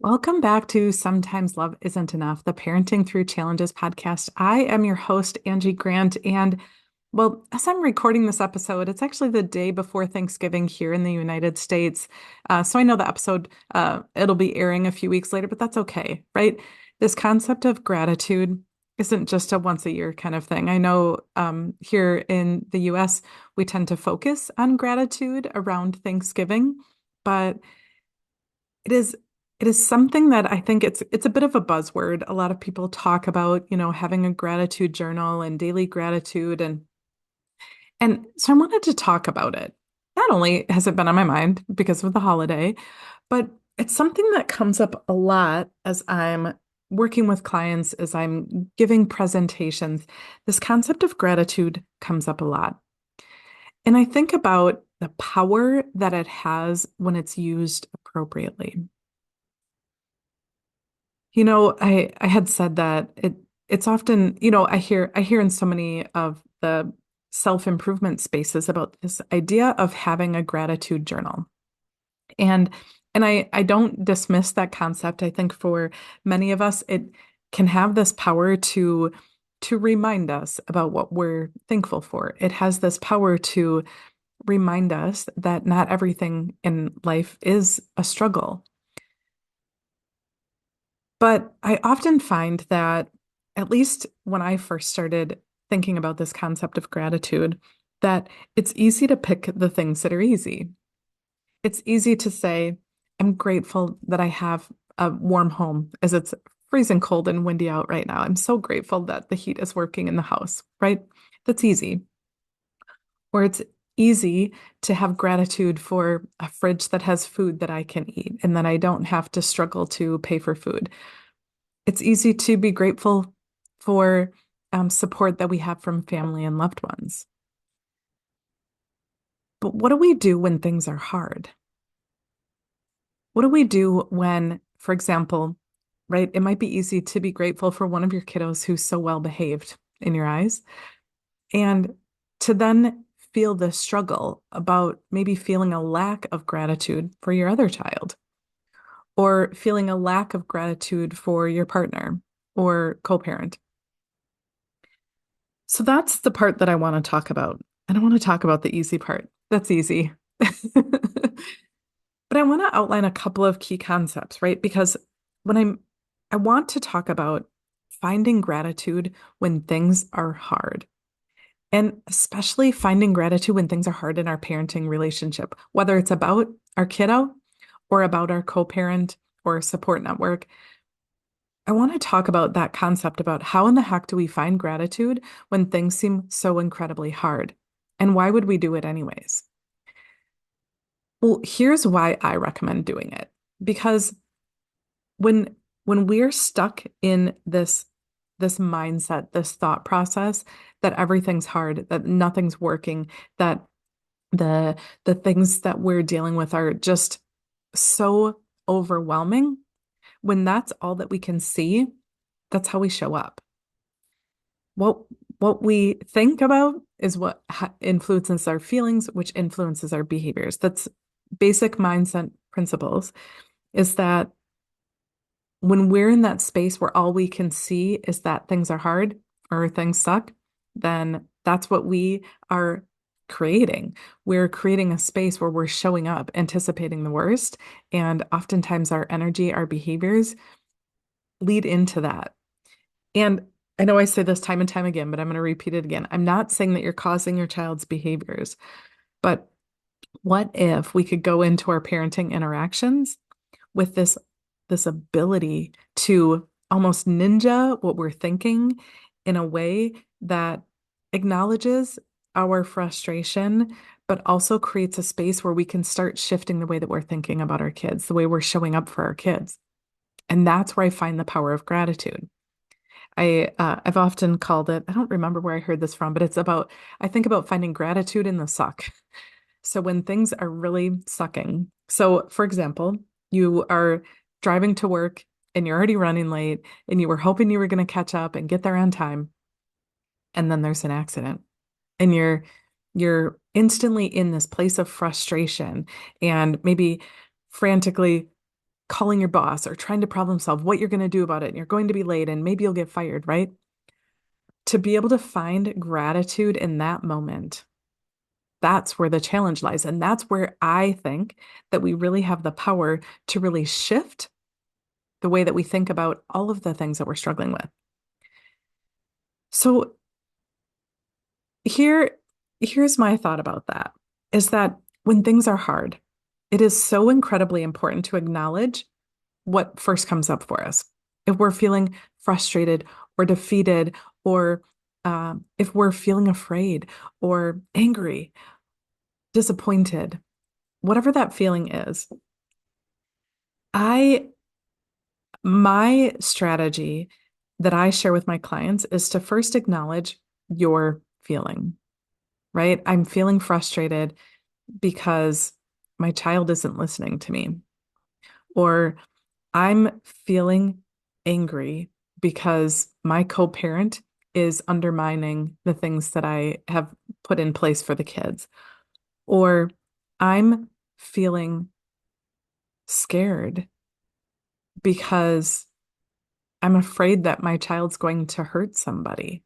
Welcome back to Sometimes Love Isn't Enough, the Parenting Through Challenges podcast. I am your host, Angie Grant. And well, as I'm recording this episode, it's actually the day before Thanksgiving here in the United States. So I know the episode, it'll be airing a few weeks later, but that's okay, right? This concept of gratitude isn't just a once a year kind of thing. I know here in the US, we tend to focus on gratitude around Thanksgiving, but it is it is something that I think it's a bit of a buzzword. A lot of people talk about, having a gratitude journal and daily gratitude and so I wanted to talk about it. Not only has it been on my mind because of the holiday, but it's something that comes up a lot as I'm working with clients, as I'm giving presentations. This concept of gratitude comes up a lot. And I think about the power that it has when it's used appropriately. I had said that it's often, I hear in so many of the self-improvement spaces about this idea of having a gratitude journal. And and I don't dismiss that concept. I think for many of us it can have this power to remind us about what we're thankful for. It has this power to remind us that not everything in life is a struggle. But I often find that, at least when I first started thinking about this concept of gratitude, that it's easy to pick the things that are easy. It's easy to say, I'm grateful that I have a warm home as it's freezing cold and windy out right now. I'm so grateful that the heat is working in the house, right? That's easy. Or it's easy to have gratitude for a fridge that has food that I can eat and that I don't have to struggle to pay for food. It's easy to be grateful for support that we have from family and loved ones. But what do we do when things are hard? What do we do when, for example, right, it might be easy to be grateful for one of your kiddos who's so well behaved in your eyes, and to then feel the struggle about maybe feeling a lack of gratitude for your other child, or feeling a lack of gratitude for your partner or co-parent. So that's the part that I want to talk about. And I want to talk about the easy part. That's easy. But I want to outline a couple of key concepts, right? Because I want to talk about finding gratitude when things are hard, and especially finding gratitude when things are hard in our parenting relationship, whether it's about our kiddo or about our co-parent or support network. I want to talk about that concept about how in the heck do we find gratitude when things seem so incredibly hard? And why would we do it anyways? Well, here's why I recommend doing it. Because when we're stuck in this mindset, this thought process that everything's hard, that nothing's working, that the the things that we're dealing with are just so overwhelming, when that's all that we can see, that's how we show up. What what we think about is what influences our feelings, which influences our behaviors. That's basic mindset principles, is that when we're in that space where all we can see is that things are hard or things suck, then that's what we are creating. We're creating a space where we're showing up, anticipating the worst, and oftentimes our energy, our behaviors lead into that. And I know I say this time and time again, but I'm going to repeat it again. I'm not saying that you're causing your child's behaviors, but what if we could go into our parenting interactions with this ability to almost ninja what we're thinking in a way that acknowledges our frustration, but also creates a space where we can start shifting the way that we're thinking about our kids, the way we're showing up for our kids. And that's where I find the power of gratitude. I've often called it, I don't remember where I heard this from, but I think about finding gratitude in the suck. So when things are really sucking. So for example, you are driving to work and you're already running late and you were hoping you were going to catch up and get there on time. And then there's an accident and you're instantly in this place of frustration and maybe frantically calling your boss or trying to problem solve what you're going to do about it. And you're going to be late and maybe you'll get fired, right? To be able to find gratitude in that moment, that's where the challenge lies. And that's where I think that we really have the power to really shift the way that we think about all of the things that we're struggling with. So here, here's my thought about that is that when things are hard, it is so incredibly important to acknowledge what first comes up for us. If we're feeling frustrated or defeated, or if we're feeling afraid or angry, disappointed, whatever that feeling is, I, my strategy that I share with my clients is to first acknowledge your feeling, right? I'm feeling frustrated because my child isn't listening to me, or I'm feeling angry because my co-parent is undermining the things that I have put in place for the kids, or I'm feeling scared because I'm afraid that my child's going to hurt somebody,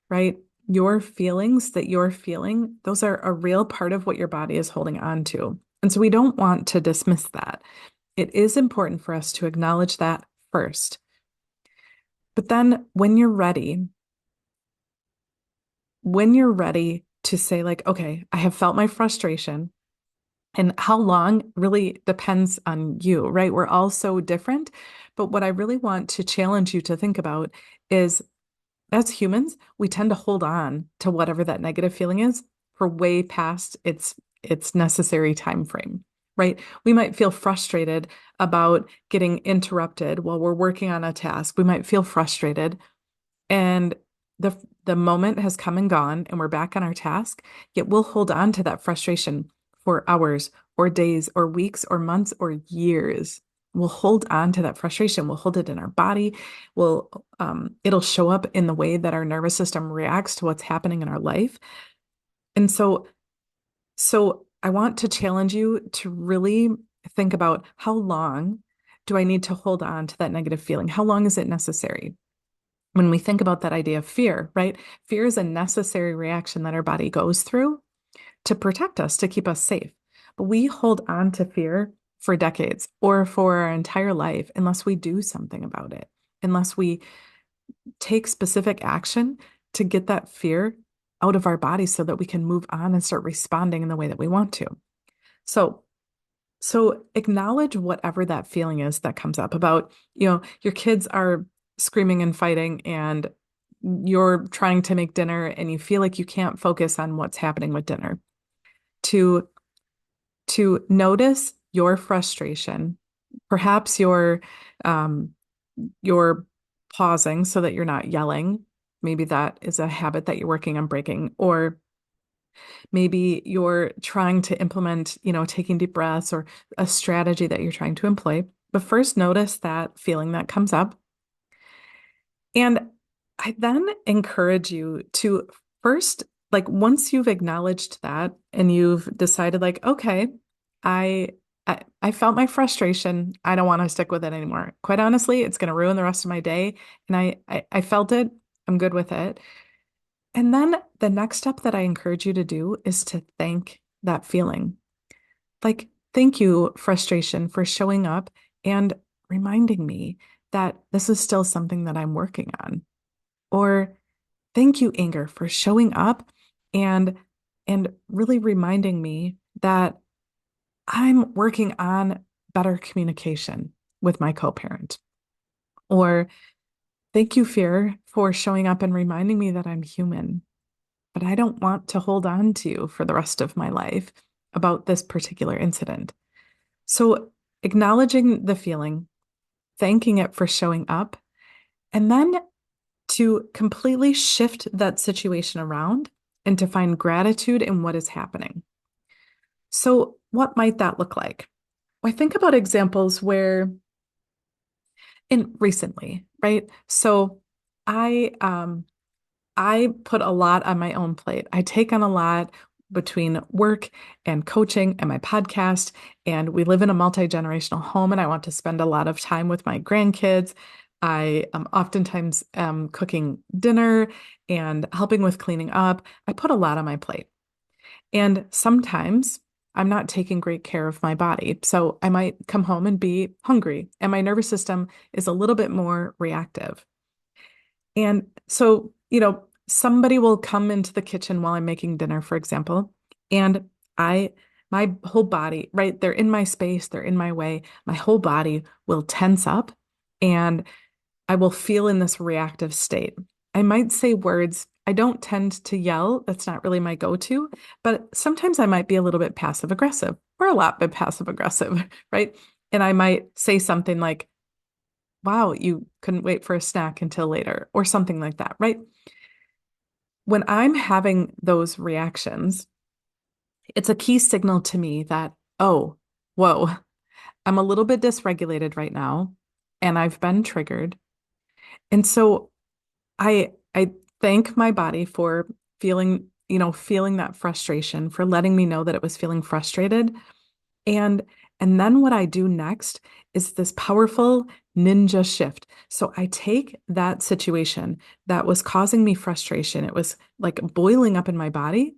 right? Your feelings that you're feeling, those are a real part of what your body is holding on to. And so we don't want to dismiss that. It is important for us to acknowledge that first. But then when you're ready to say, like, okay, I have felt my frustration, and how long really depends on you, right? We're all so different. But what I really want to challenge you to think about is as humans, we tend to hold on to whatever that negative feeling is for way past its necessary time frame, right? We might feel frustrated about getting interrupted while we're working on a task. We might feel frustrated and the moment has come and gone and we're back on our task, yet we'll hold on to that frustration for hours or days or weeks or months or years. We'll hold on to that frustration. We'll hold it in our body. It'll show up in the way that our nervous system reacts to what's happening in our life. And so I want to challenge you to really think about how long do I need to hold on to that negative feeling? How long is it necessary? When we think about that idea of fear, right? Fear is a necessary reaction that our body goes through to protect us, to keep us safe. But we hold on to fear for decades or for our entire life unless we do something about it, unless we take specific action to get that fear out of our body so that we can move on and start responding in the way that we want to. So, so acknowledge whatever that feeling is that comes up about, your kids are screaming and fighting and you're trying to make dinner and you feel like you can't focus on what's happening with dinner. To notice your frustration, perhaps you're pausing so that you're not yelling. Maybe that is a habit that you're working on breaking, or maybe you're trying to implement, taking deep breaths or a strategy that you're trying to employ. But first, notice that feeling that comes up. And I then encourage you to first, like, once you've acknowledged that and you've decided, like, okay, I, I felt my frustration. I don't want to stick with it anymore. Quite honestly, it's going to ruin the rest of my day. And I felt it. I'm good with it. And then the next step that I encourage you to do is to thank that feeling. Like, thank you, frustration, for showing up and reminding me that this is still something that I'm working on. Or thank you, anger, for showing up and really reminding me that I'm working on better communication with my co-parent. Or thank you, fear, for showing up and reminding me that I'm human, but I don't want to hold on to you for the rest of my life about this particular incident. So acknowledging the feeling, thanking it for showing up, and then to completely shift that situation around and to find gratitude in what is happening. So, what might that look like? Well, I think about examples where, in recently, right? So, I I put a lot on my own plate. I take on a lot. between work and coaching and my podcast. And we live in a multi-generational home, and I want to spend a lot of time with my grandkids. I oftentimes am cooking dinner and helping with cleaning up. I put a lot on my plate. And sometimes I'm not taking great care of my body. So I might come home and be hungry, and my nervous system is a little bit more reactive. And so, somebody will come into the kitchen while I'm making dinner, for example, and I, my whole body, right? They're in my space, they're in my way. My whole body will tense up and I will feel in this reactive state. I might say words. I don't tend to yell. That's not really my go-to, but sometimes I might be a little bit passive aggressive or a lot bit passive aggressive, right? And I might say something like, wow, you couldn't wait for a snack until later, or something like that, right? When I'm having those reactions, it's a key signal to me that, oh, whoa, I'm a little bit dysregulated right now, and I've been triggered. And so I thank my body for feeling that frustration, for letting me know that it was feeling frustrated. And and then what I do next is this powerful ninja shift. So I take that situation that was causing me frustration. It was like boiling up in my body,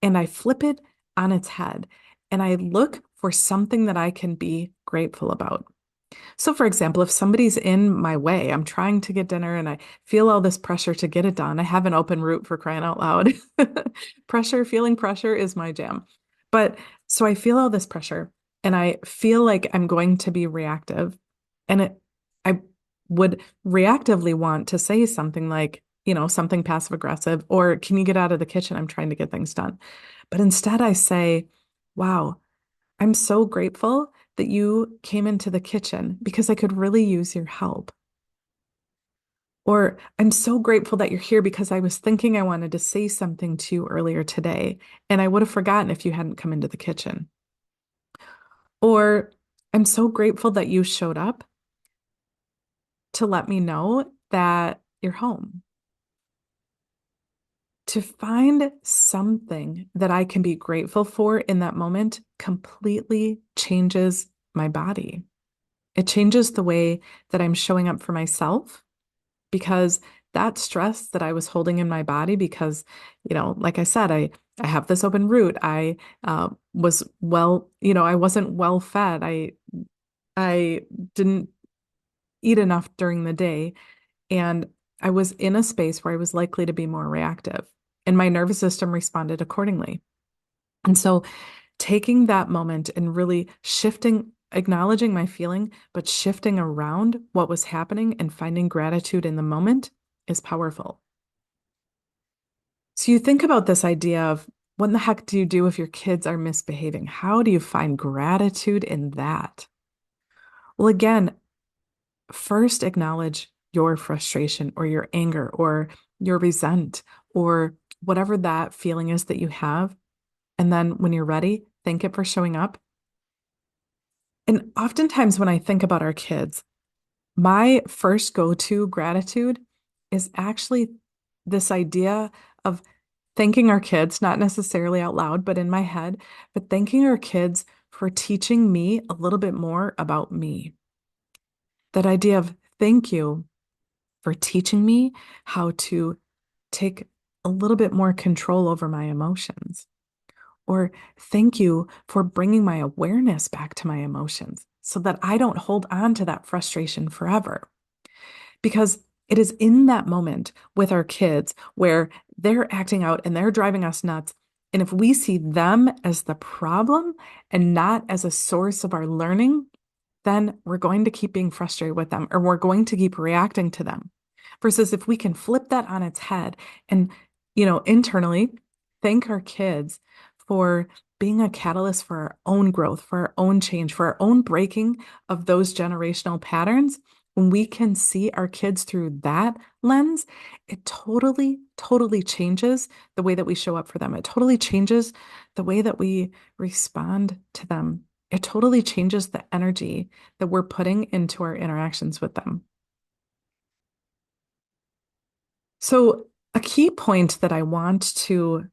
and I flip it on its head. And I look for something that I can be grateful about. So, for example, if somebody's in my way, I'm trying to get dinner and I feel all this pressure to get it done. I have an open route, for crying out loud. Feeling pressure is my jam. But so I feel all this pressure and I feel like I'm going to be reactive. And I would reactively want to say something like, something passive aggressive, or can you get out of the kitchen? I'm trying to get things done. But instead, I say, wow, I'm so grateful that you came into the kitchen because I could really use your help. Or I'm so grateful that you're here because I was thinking I wanted to say something to you earlier today, and I would have forgotten if you hadn't come into the kitchen. Or I'm so grateful that you showed up to let me know that you're home. To find something that I can be grateful for in that moment completely changes my body. It changes the way that I'm showing up for myself, because that stress that I was holding in my body, because, like I said, I have this open root. I was well, I wasn't well fed. I didn't eat enough during the day, and I was in a space where I was likely to be more reactive, and my nervous system responded accordingly. And so taking that moment and really shifting, acknowledging my feeling, but shifting around what was happening and finding gratitude in the moment is powerful. So you think about this idea of, what in the heck do you do if your kids are misbehaving? How do you find gratitude in that? Well, again, first acknowledge your frustration or your anger or your resent or whatever that feeling is that you have. And then when you're ready, thank it for showing up. And oftentimes when I think about our kids, my first go-to gratitude is actually this idea of thanking our kids, not necessarily out loud, but in my head, but thanking our kids for teaching me a little bit more about me. That idea of thank you for teaching me how to take a little bit more control over my emotions. Or thank you for bringing my awareness back to my emotions so that I don't hold on to that frustration forever. Because it is in that moment with our kids where they're acting out and they're driving us nuts. And if we see them as the problem and not as a source of our learning, then we're going to keep being frustrated with them, or we're going to keep reacting to them. Versus if we can flip that on its head and, internally thank our kids for being a catalyst for our own growth, for our own change, for our own breaking of those generational patterns. When we can see our kids through that lens, it totally, totally changes the way that we show up for them. It totally changes the way that we respond to them. It totally changes the energy that we're putting into our interactions with them. So, a key point that I want to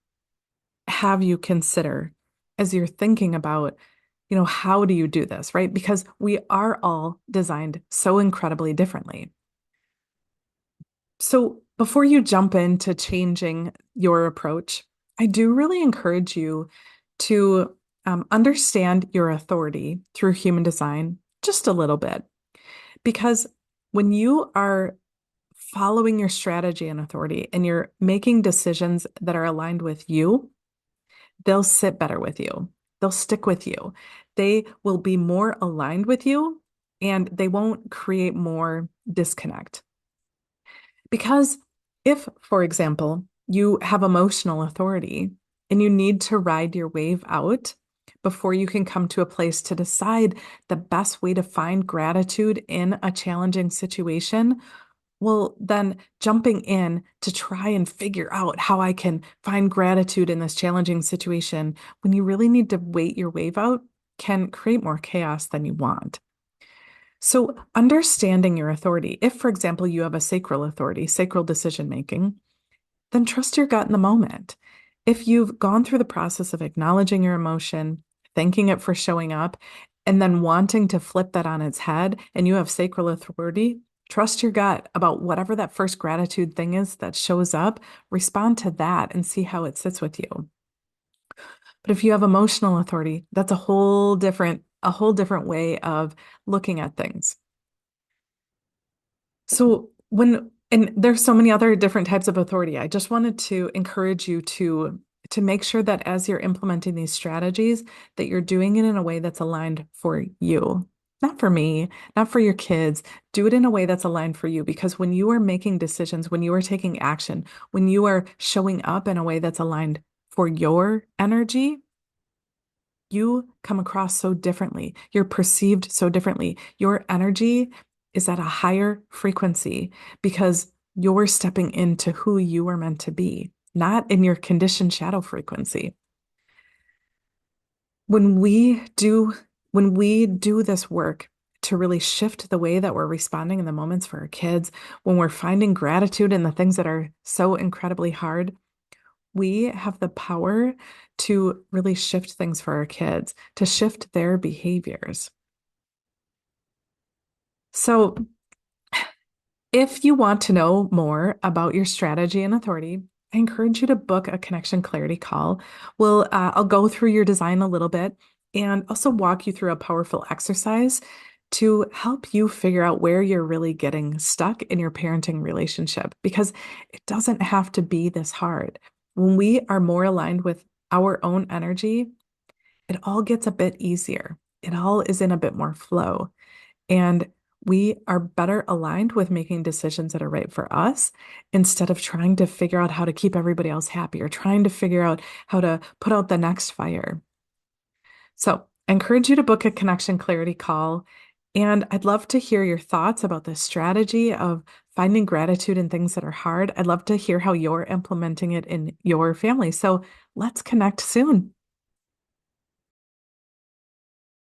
have you consider as you're thinking about, how do you do this, right? Because we are all designed so incredibly differently. So before you jump into changing your approach, I do really encourage you to understand your authority through human design just a little bit. Because when you are following your strategy and authority and you're making decisions that are aligned with you, they'll sit better with you. They'll stick with you. They will be more aligned with you and they won't create more disconnect. Because if, for example, you have emotional authority and you need to ride your wave out before you can come to a place to decide the best way to find gratitude in a challenging situation, well, then jumping in to try and figure out how I can find gratitude in this challenging situation when you really need to wait your wave out can create more chaos than you want. So, understanding your authority, if, for example, you have a sacral authority, sacral decision making, then trust your gut in the moment. If you've gone through the process of acknowledging your emotion, thanking it for showing up, and then wanting to flip that on its head, and you have sacral authority, trust your gut about whatever that first gratitude thing is that shows up, respond to that and see how it sits with you. But if you have emotional authority, that's a whole different way of looking at things. And there's so many other different types of authority. I just wanted to encourage you to make sure that as you're implementing these strategies, that you're doing it in a way that's aligned for you, not for me, not for your kids. Do it in a way that's aligned for you because when you are making decisions, when you are taking action, when you are showing up in a way that's aligned for your energy, you come across so differently. You're perceived so differently. Your energy is at a higher frequency because you're stepping into who you are meant to be, not in your conditioned shadow frequency. When we do when we do this work to really shift the way that we're responding in the moments for our kids, when we're finding gratitude in the things that are so incredibly hard, we have the power to really shift things for our kids, to shift their behaviors. So, if you want to know more about your strategy and authority, I encourage you to book a connection clarity call. I'll go through your design a little bit and also walk you through a powerful exercise to help you figure out where you're really getting stuck in your parenting relationship because it doesn't have to be this hard. When we are more aligned with our own energy, it all gets a bit easier. It all is in a bit more flow. And we are better aligned with making decisions that are right for us instead of trying to figure out how to keep everybody else happy or trying to figure out how to put out the next fire. So I encourage you to book a connection clarity call. And I'd love to hear your thoughts about this strategy of finding gratitude in things that are hard. I'd love to hear how you're implementing it in your family. So let's connect soon.